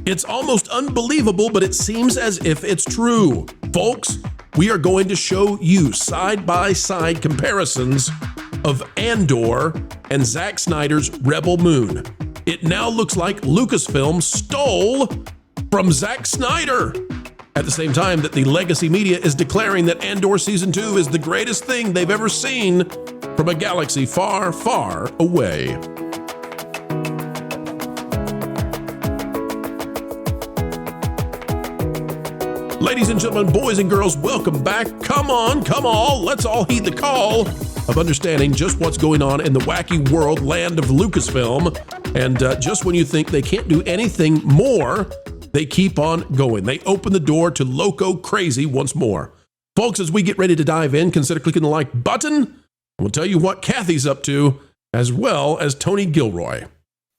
It's almost unbelievable, but it seems as if it's true. Folks, we are going to show you side-by-side comparisons of Andor and Zack Snyder's Rebel Moon. It now looks like Lucasfilm stole from Zack Snyder. At the same time that the legacy media is declaring that Andor Season 2 is the greatest thing they've ever seen from a galaxy far, far away. Ladies and gentlemen, boys and girls, welcome back. Come on, come all. Let's all heed the call of understanding just what's going on in the wacky world land of Lucasfilm. And just when you think they can't do anything more, they keep on going. They open the door to loco crazy once more. Folks, as we get ready to dive in, consider clicking the like button. We'll tell you what Kathy's up to, as well as Tony Gilroy.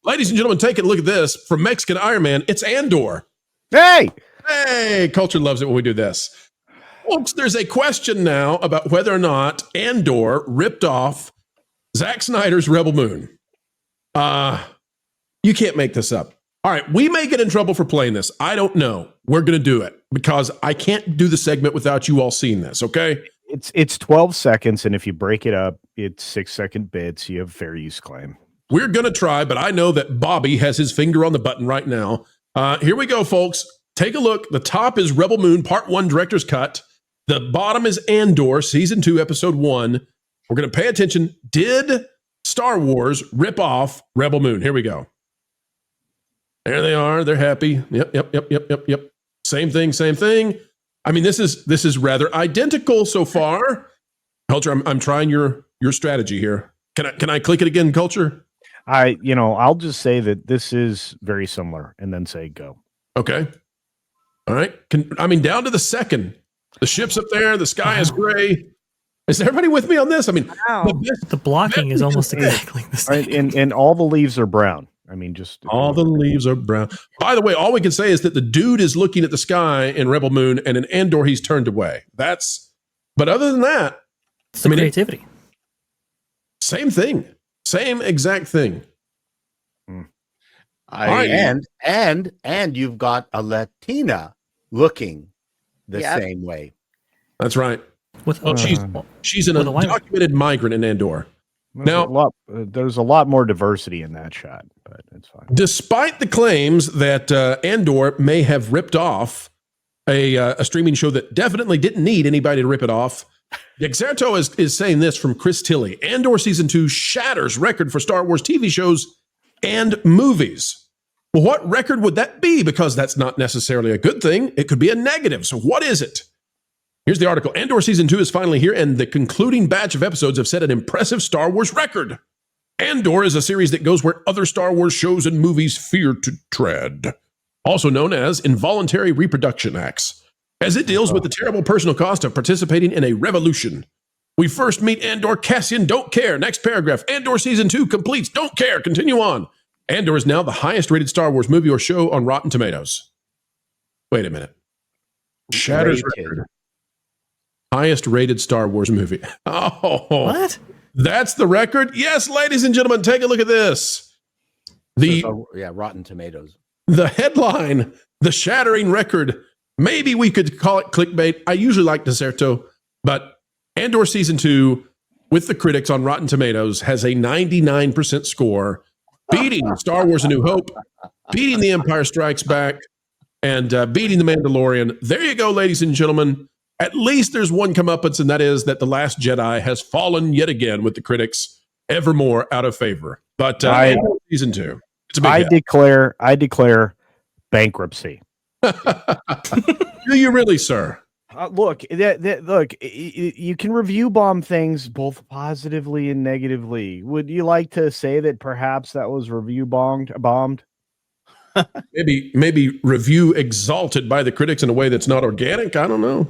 Ladies and gentlemen, take a look at this. From Mexican Iron Man, it's Andor. Hey! Hey, culture loves it when we do this. Folks, there's a question now about whether or not Andor ripped off Zack Snyder's Rebel Moon. You can't make this up. All right, we may get in trouble for playing this. I don't know. We're going to do it because I can't do the segment without you all seeing this, okay? It's 12 seconds, and if you break it up, it's 6-second bits. You have fair use claim. We're going to try, but I know that Bobby has his finger on the button right now. Here we go, folks. Take a look. The top is Rebel Moon Part 1 Director's Cut. The bottom is Andor Season 2 Episode 1. We're going to pay attention. Did Star Wars rip off Rebel Moon? Here we go. There they are. They're happy. Yep. Same thing. I mean, this is rather identical so far. Culture, I'm trying your strategy here. Can I click it again, Culture? I'll just say that this is very similar and then say go. Okay. All right. Down to the second. The ship's up there. The sky is gray. Is everybody with me on this? I mean, the blocking is almost exactly the same. Right, and all the leaves are brown. I mean, just all the leaves are brown. By the way, all we can say is that the dude is looking at the sky in Rebel Moon, and in Andor, he's turned away. But other than that, it's the creativity. Same thing. Same exact thing. And you've got a Latina looking the same way. That's right. She's an undocumented migrant in Andor. There's a lot more diversity in that shot, but it's fine. Despite the claims that Andor may have ripped off a streaming show that definitely didn't need anybody to rip it off, Dexerto is saying this from Chris Tilley. Andor Season 2 shatters record for Star Wars TV shows and movies. Well, what record would that be? Because that's not necessarily a good thing. It could be a negative. So what is it? Here's the article. Andor Season 2 is finally here, and the concluding batch of episodes have set an impressive Star Wars record. Andor is a series that goes where other Star Wars shows and movies fear to tread, also known as involuntary reproduction acts, as it deals with the terrible personal cost of participating in a revolution. We first meet Andor Cassian, don't care. Next paragraph. Andor Season 2 completes, don't care. Continue on. Andor is now the highest rated Star Wars movie or show on Rotten Tomatoes. Wait a minute. Shatters record. Highest rated Star Wars movie. Oh, what? That's the record? Yes, ladies and gentlemen, take a look at this. Rotten Tomatoes. The headline, the shattering record. Maybe we could call it clickbait. I usually like Deserto, but Andor Season 2 with the critics on Rotten Tomatoes has a 99% score, beating Star Wars A New Hope, beating The Empire Strikes Back, and beating The Mandalorian. There you go, ladies and gentlemen. At least there's one comeuppance, and that is that The Last Jedi has fallen yet again with the critics, ever more out of favor. But Season 2, it's a big I declare bankruptcy. Do you really, sir? Look, you can review bomb things both positively and negatively. Would you like to say that perhaps that was review bombed? maybe review exalted by the critics in a way that's not organic. I don't know.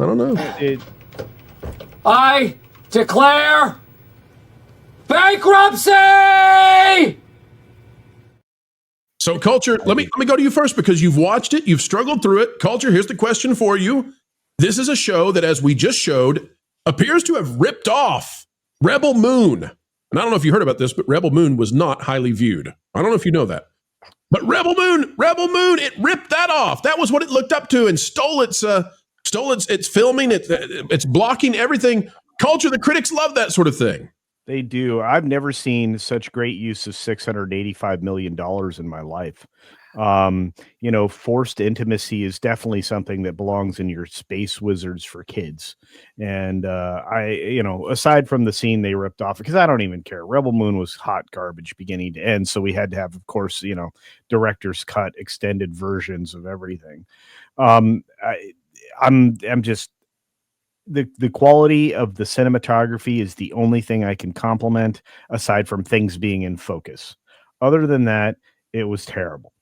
I declare bankruptcy. So, Culture, let me go to you first because you've watched it, you've struggled through it. Culture, here's the question for you. This is a show that, as we just showed, appears to have ripped off Rebel Moon. And I don't know if you heard about this, but Rebel Moon was not highly viewed. I don't know if you know that. But Rebel Moon, it ripped that off. That was what it looked up to and stole its filming, it's blocking everything. Culture, the critics love that sort of thing. They do. I've never seen such great use of $685 million in my life. Forced intimacy is definitely something that belongs in your Space Wizards for kids. And aside from the scene they ripped off, because I don't even care. Rebel Moon was hot garbage beginning to end. So we had to have, of course, director's cut extended versions of everything. I'm just the quality of the cinematography is the only thing I can compliment aside from things being in focus. Other than that, it was terrible.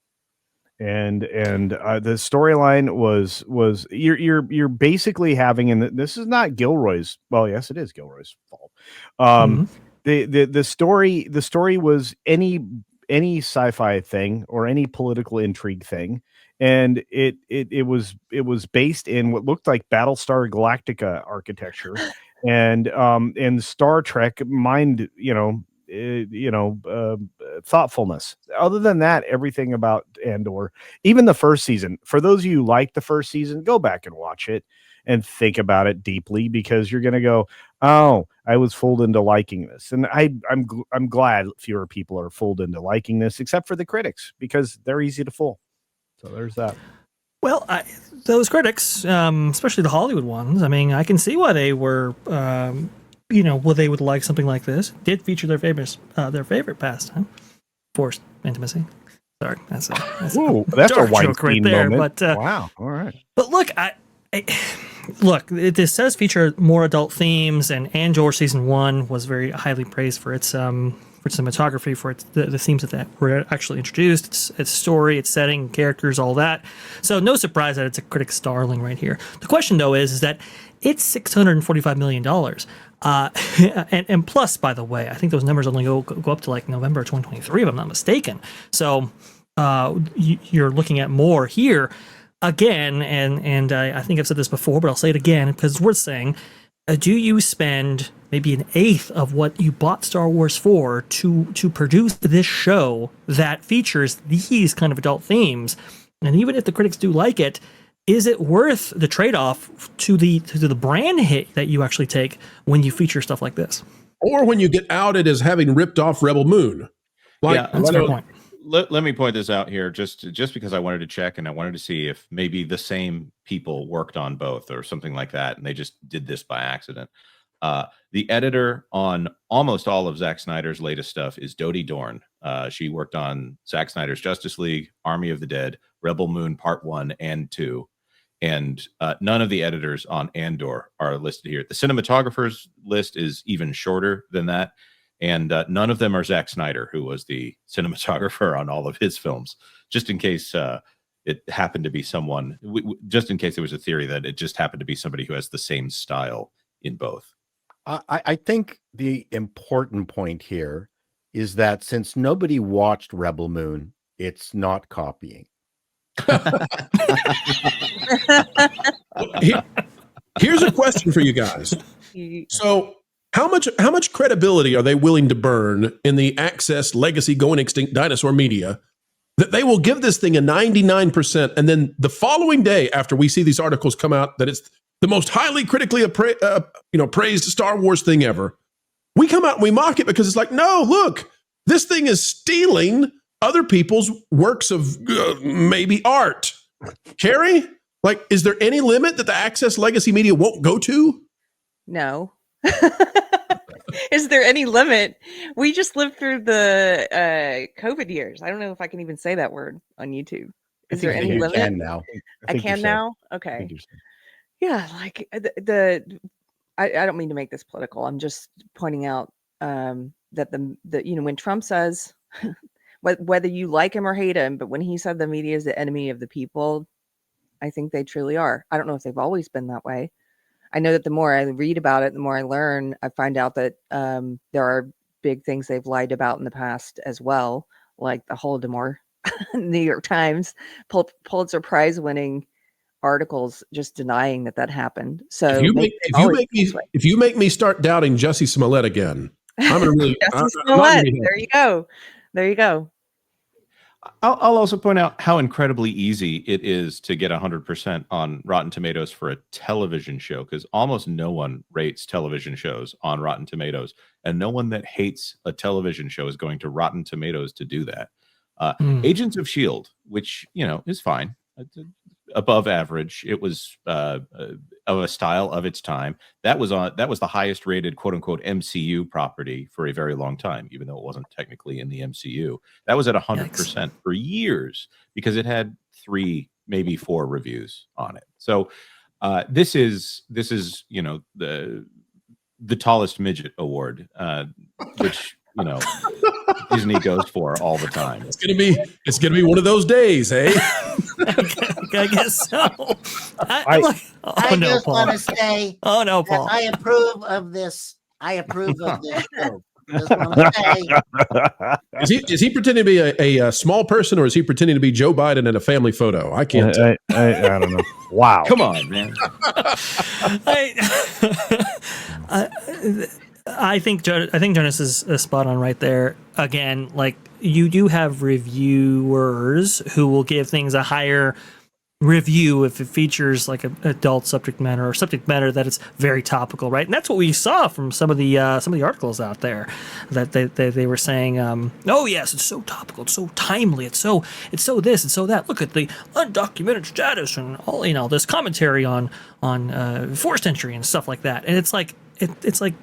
And the storyline was you're basically having, and this is not Gilroy's. Well, yes, it is Gilroy's fault. The story was any sci-fi thing or any political intrigue thing. And it was based in what looked like Battlestar Galactica architecture, and Star Trek mind, thoughtfulness. Other than that, everything about Andor, even the first season. For those of you who like the first season, go back and watch it and think about it deeply, because you're going to go, "Oh, I was fooled into liking this." And I'm glad fewer people are fooled into liking this, except for the critics, because they're easy to fool. So there's that. Well, those critics, especially the Hollywood ones, I mean, I can see why they were, well, they would like something like this. It did feature their favorite pastime, forced intimacy. Sorry, that's a Weinstein there. moment. But wow, all right. But look, this says feature more adult themes, and Andor season 1 was very highly praised for its cinematography, for the themes that were actually introduced, its story, its setting, characters, all that. So no surprise that it's a critic's darling right here. The question, though, is that it's $645 million. And plus, by the way, I think those numbers only go up to like November 2023, if I'm not mistaken. So you're looking at more here. Again, and I think I've said this before, but I'll say it again because it's worth saying. Do you spend maybe an eighth of what you bought Star Wars for to produce this show that features these kind of adult themes? And even if the critics do like it, is it worth the trade-off to the brand hit that you actually take when you feature stuff like this? Or when you get outed as having ripped off Rebel Moon? That's a fair point. Let me point this out here, just because I wanted to check and I wanted to see if maybe the same people worked on both or something like that, and they just did this by accident. The editor on almost all of Zack Snyder's latest stuff is Dodie Dorn. She worked on Zack Snyder's Justice League, Army of the Dead, Rebel Moon Part 1 and 2. And none of the editors on Andor are listed here. The cinematographer's list is even shorter than that. And none of them are Zack Snyder, who was the cinematographer on all of his films, just in case it happened to be someone, just in case there was a theory that it just happened to be somebody who has the same style in both. I think the important point here is that since nobody watched Rebel Moon, it's not copying. Here's a question for you guys. So how much credibility are they willing to burn in the Access legacy going extinct dinosaur media that they will give this thing a 99%, and then the following day after we see these articles come out that it's the most highly critically praised Star Wars thing ever, we come out and we mock it because it's like, no, look, this thing is stealing other people's works of maybe art. Carrie, like, is there any limit that the Access legacy media won't go to? No. Is there any limit? We just lived through the COVID years. I don't know if I can even say that word on YouTube. Is there any limit? Can now. I can now? Okay. Yeah, like I don't mean to make this political. I'm just pointing out that the when Trump says whether you like him or hate him, but when he said the media is the enemy of the people, I think they truly are. I don't know if they've always been that way. I know that the more I read about it, the more I learn, I find out that there are big things they've lied about in the past as well, like the Holodomor, New York Times, Pulitzer Prize winning articles just denying that happened. So if you make me start doubting Jussie Smollett again, I'm gonna really Jussie Smollett. There you go. I'll also point out how incredibly easy it is to get 100% on Rotten Tomatoes for a television show, because almost no one rates television shows on Rotten Tomatoes, and no one that hates a television show is going to Rotten Tomatoes to do that. Agents of S.H.I.E.L.D., which, is fine. Above average. It was of a style of its time. That was the highest rated quote unquote MCU property for a very long time, even though it wasn't technically in the MCU. That was at 100% for years because it had 3, maybe 4 reviews on it. So this is the tallest midget award, which Disney goes for all the time. It's gonna be one of those days, eh? I guess so. I just want to say, oh no, Paul, I approve of this. I approve of this show. Just want to say, Is he pretending to be a small person, or is he pretending to be Joe Biden in a family photo? I can't tell. I don't know. Wow. Come on, man. I think Jonas is spot on right there. Again, like, you do have reviewers who will give things a higher review if it features like an adult subject matter or subject matter that is very topical, right? And that's what we saw from some of the articles out there that they were saying, oh yes, it's so topical, it's so timely, it's so this, it's so that. Look at the undocumented status and all this commentary on forced entry and stuff like that. And it's like. It's like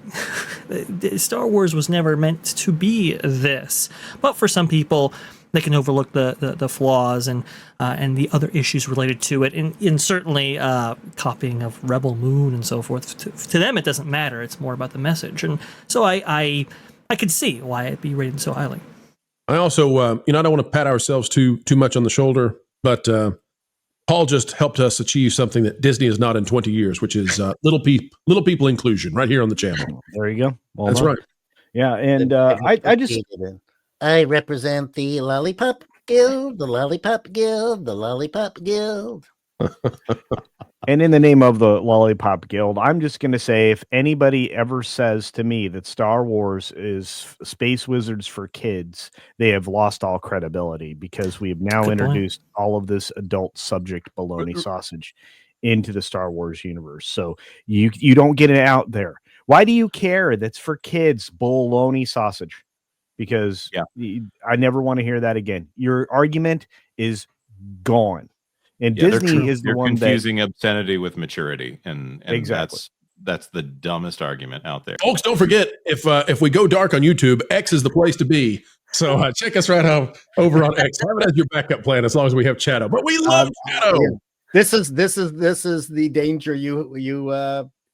Star Wars was never meant to be this, but for some people, they can overlook the flaws and the other issues related to it, and certainly copying of Rebel Moon and so forth. To them, it doesn't matter. It's more about the message, and so I could see why it'd be rated so highly. I also, I don't want to pat ourselves too much on the shoulder, but Paul just helped us achieve something that Disney is not in 20 years, which is little people inclusion right here on the channel. There you go. Well That's done. right. Yeah, and I represent the Lollipop Guild, the Lollipop Guild, the Lollipop Guild. And in the name of the Lollipop Guild, I'm just going to say, if anybody ever says to me that Star Wars is Space Wizards for kids, they have lost all credibility, because we have now introduced all of this adult subject baloney sausage into the Star Wars universe. So you don't get it out there. Why do you care? That's for kids, baloney sausage. Because I never want to hear that again. Your argument is gone. And Disney is the one confusing obscenity with maturity, and exactly. that's the dumbest argument out there. Folks, don't forget, if we go dark on YouTube, X is the place to be. So check us right out over on X. Have it as your backup plan as long as we have Chatto. But we love Chatto. Yeah. This is the danger you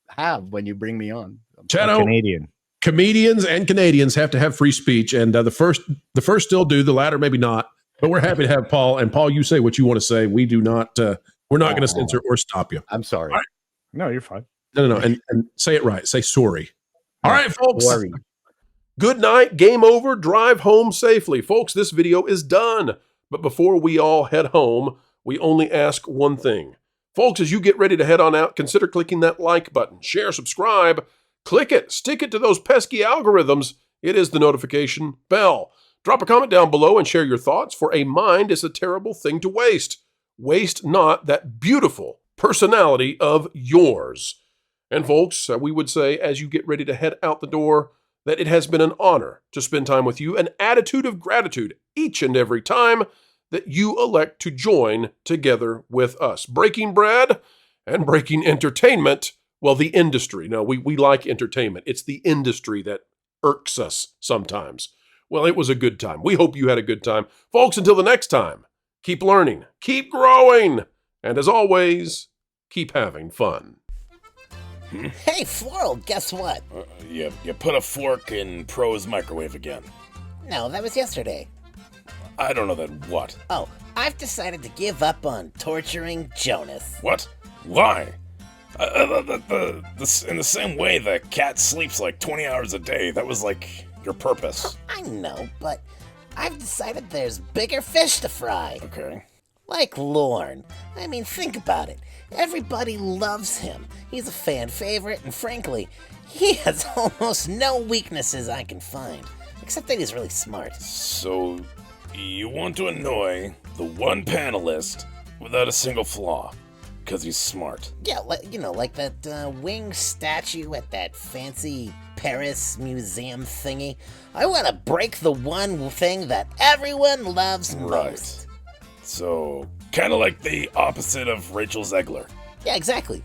have when you bring me on. Chatto, Canadian comedians and Canadians have to have free speech, and the first still do, the latter maybe not. But we're happy to have Paul. And Paul, you say what you want to say. We do not. We're not going to censor or stop you. I'm sorry. Right. No, you're fine. No. And say it right. Say sorry. All right, folks. Sorry. Good night. Game over. Drive home safely. Folks, this video is done. But before we all head home, we only ask one thing. Folks, as you get ready to head on out, consider clicking that like button. Share, subscribe. Click it. Stick it to those pesky algorithms. It is the notification bell. Drop a comment down below and share your thoughts, for a mind is a terrible thing to waste. Waste not that beautiful personality of yours. And folks, we would say, as you get ready to head out the door, that it has been an honor to spend time with you, an attitude of gratitude each and every time that you elect to join together with us. Breaking bread and breaking entertainment, well, the industry. No, we like entertainment. It's the industry that irks us sometimes. Well, it was a good time. We hope you had a good time. Folks, until the next time, keep learning, keep growing, and as always, keep having fun. Hey, Floral, guess what? You put a fork in Pro's microwave again. No, that was yesterday. I don't know that what. Oh, I've decided to give up on torturing Jonas. What? Why? In the same way the cat sleeps like 20 hours a day, that was like your purpose. I know, but I've decided there's bigger fish to fry. Okay. Like Lorne. I mean, think about it. Everybody loves him. He's a fan favorite, and frankly, he has almost no weaknesses I can find. Except that he's really smart. So, You want to annoy the one panelist without a single flaw, because he's smart. Yeah, like that winged statue at that fancy Paris museum thingy. I want to break the one thing that everyone loves most. So, kind of like the opposite of Rachel Zegler. Yeah, exactly.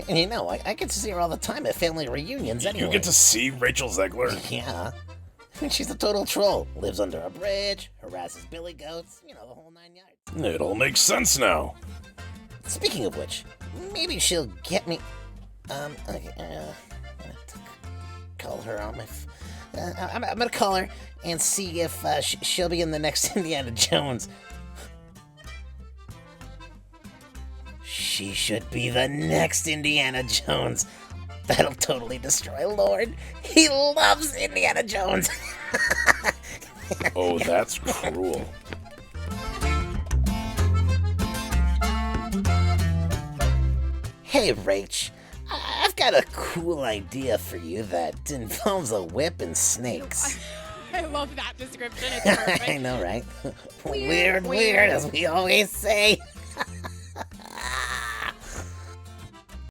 And I get to see her all the time at family reunions anyway. You get to see Rachel Zegler? Yeah. She's a total troll. Lives under a bridge, harasses billy goats, the whole 9 yards. It all makes sense now. Speaking of which, maybe she'll get me... Okay, I'm gonna call her on my... I'm gonna call her and see if she'll be in the next Indiana Jones. She should be the next Indiana Jones. That'll totally destroy Lord. He loves Indiana Jones. Oh, that's cruel. Hey, Rach. I've got a cool idea for you that involves a whip and snakes. I love that description. It's perfect. I know, right? Weird, as we always say.